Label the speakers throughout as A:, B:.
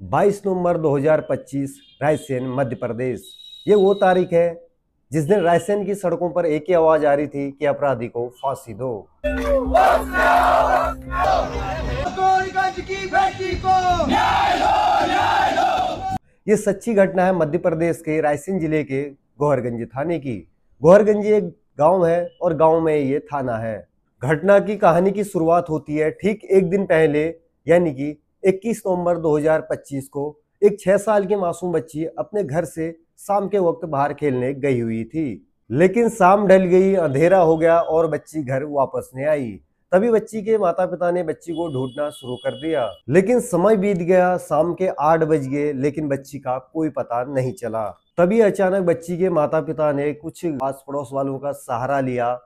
A: 22 नवंबर 2025 रायसेन मध्य प्रदेश। ये वो तारीख है जिस दिन रायसेन की सड़कों पर एक ही आवाज आ रही थी कि अपराधी को फांसी दो। ये सच्ची घटना है मध्य प्रदेश के रायसेन जिले के गोहरगंज थाने की। गोहरगंज एक गांव है और गांव में ये थाना है। घटना की कहानी की शुरुआत होती है ठीक एक दिन पहले, यानी कि 21 नवंबर 2025 को एक 6 साल की मासूम बच्ची अपने घर से शाम के वक्त बाहर खेलने गई हुई थी। लेकिन शाम ढल गई, अंधेरा हो गया और बच्ची घर वापस नहीं आई। तभी बच्ची के माता पिता ने बच्ची को ढूंढना शुरू कर दिया, लेकिन समय बीत गया, शाम के 8 बज गए, लेकिन बच्ची का कोई पता नहीं चला। तभी अचानक बच्ची के माता पिता ने कुछ आस पड़ोस वालों का सहारा लिया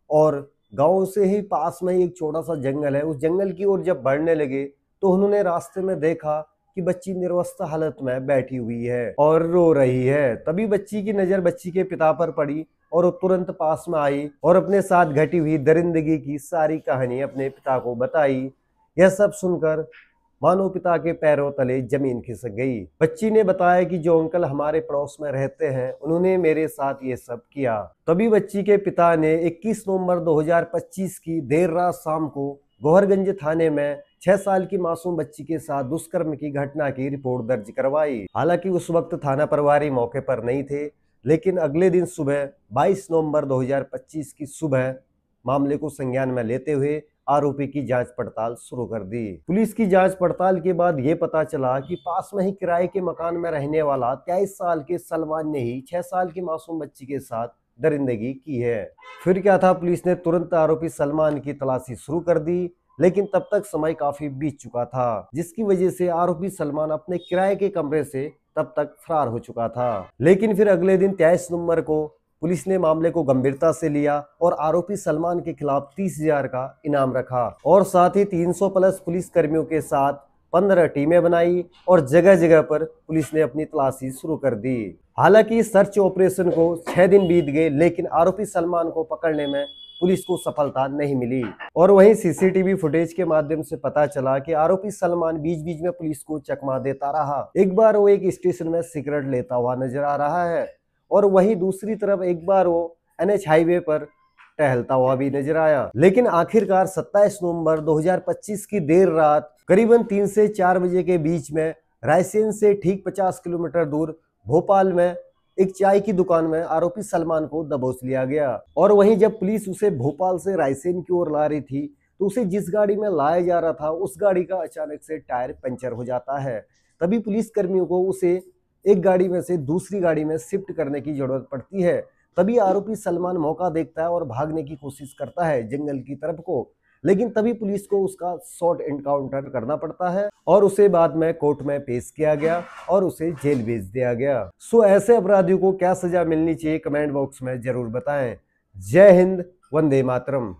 A: और गांव से ही पास में एक छोटा सा जंगल है, उस जंगल की ओर जब बढ़ने लगे तो उन्होंने रास्ते में देखा कि बच्ची निर्वस्त्र हालत में बैठी हुई है और रो रही है। तभी बच्ची की नजर बच्ची के पिता पर पड़ी और वो तुरंत पास में आई और अपने साथ घटी हुई दरिंदगी की सारी कहानी अपने पिता को बताई। यह सब सुनकर मानो पिता के पैरों तले जमीन खिसक गई। बच्ची ने बताया कि जो अंकल हमारे पड़ोस में रहते हैं उन्होंने मेरे साथ ये सब किया। तभी बच्ची के पिता ने 21 नवंबर 2025 की देर रात शाम को गोहरगंज थाने में 6 साल की मासूम बच्ची के साथ दुष्कर्म की घटना की रिपोर्ट दर्ज करवाई। हालांकि उस वक्त थाना प्रभारी मौके पर नहीं थे, लेकिन अगले दिन सुबह 22 नवंबर 2025 की सुबह मामले को संज्ञान में लेते हुए आरोपी की जांच पड़ताल शुरू कर दी। पुलिस की जांच पड़ताल के बाद यह पता चला कि पास में ही किराए के मकान में रहने वाला 23 साल के सलमान ने ही 6 साल की मासूम बच्ची के साथ दरिंदगी की है। फिर क्या था, पुलिस ने तुरंत आरोपी सलमान की तलाशी शुरू कर दी, लेकिन तब तक समय काफी बीत चुका था, जिसकी वजह से आरोपी सलमान अपने किराए के कमरे से तब तक फरार हो चुका था। लेकिन फिर अगले दिन 23 नवंबर को पुलिस ने मामले को गंभीरता से लिया और आरोपी सलमान के खिलाफ 30,000 का इनाम रखा और साथ ही 300 प्लस पुलिस कर्मियों के साथ 15 टीमें बनाई और जगह जगह पर पुलिस ने अपनी तलाशी शुरू कर दी। हालांकि सर्च ऑपरेशन को 6 दिन बीत गए, लेकिन आरोपी सलमान को पकड़ने में पुलिस को सफलता नहीं मिली। और वहीं सीसीटीवी फुटेज के माध्यम से पता चला कि आरोपी सलमान बीच बीच में पुलिस को चकमा देता रहा। एक बार वो एक स्टेशन में सिगरेट लेता हुआ नजर आ रहा है और वहीं दूसरी तरफ एक बार वो NH हाईवे पर टहलता हुआ भी नजर आया। लेकिन आखिरकार 27 नवंबर 2025 की देर रात करीबन 3 से 4 बजे के बीच में रायसेन से ठीक 50 किलोमीटर दूर भोपाल में एक चाय की दुकान में आरोपी सलमान को दबोच लिया गया। और वहीं जब पुलिस उसे भोपाल से रायसेन की ओर ला रही थी तो उसे जिस गाड़ी में लाया जा रहा था उस गाड़ी का अचानक से टायर पंचर हो जाता है। तभी पुलिस कर्मियों को उसे एक गाड़ी में से दूसरी गाड़ी में शिफ्ट करने की जरूरत पड़ती है। तभी आरोपी सलमान मौका देखता है और भागने की कोशिश करता है जंगल की तरफ को, लेकिन तभी पुलिस को उसका शॉर्ट एनकाउंटर करना पड़ता है और उसे बाद में कोर्ट में पेश किया गया और उसे जेल भेज दिया गया। सो ऐसे अपराधियों को क्या सजा मिलनी चाहिए, कमेंट बॉक्स में जरूर बताएं। जय हिंद, वंदे मातरम।